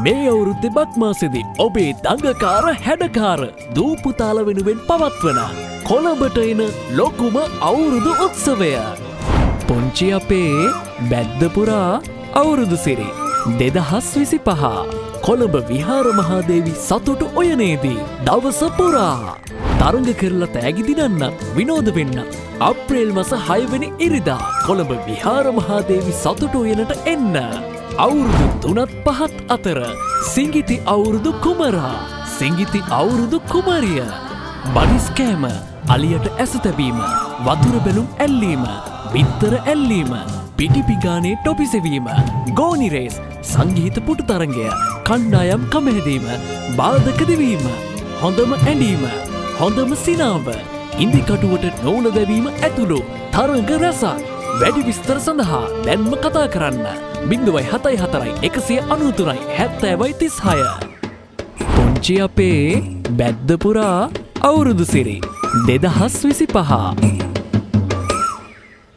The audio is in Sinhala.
මේ අවුරුද්දේ බක් මාසෙදී ඔබේ දඟකාර හැඩකාර දූපුතාල වෙනුවෙන් පවත්වන කොළඹට එන ලොකුම අවුරුදු උත්සවය. පුංචි අපේ බැද්දපුරා අවුරුදු සිරි 2025 කොළඹ විහාර මහාදේවි සතුටු උයනේදී දවස පුරා තරඟ කරලා තෑගි දිනන්නත් විනෝද වෙන්නත් අප්‍රේල් මාස 6 වෙනි ඉරිදා කොළඹ විහාර මහාදේවි සතුටු උයනට එන්න. අවුරුදු 3-5 අතර සිඟිති අවුරුදු කුමරා, සිඟිති අවුරුදු කුමරිය, බනිස් කෑම, අලියට ඇස තැබීම, වතුර බැලුම් ඇල්ලීම, බිත්තර ඇල්ලීම, පිටිපිගානේ ටොපි සෙවීම, ගෝනි රේස්, සංගීත පුටු තරඟය, කණ්ඩායම් කමැදීම, බාධක දෙවීම, හොඳම ඇඳීම, හොඳම සිනාව, ඉන්දිකටුවට නෝන දැවීම ඇතුළු තරඟ රැසක්. වැඩි විස්තර සඳහා දැන්ම කතා කරන්න 074-193-7036. පුංචි අපේ බැද්දපුරා අවුරුදු සිරි 2025.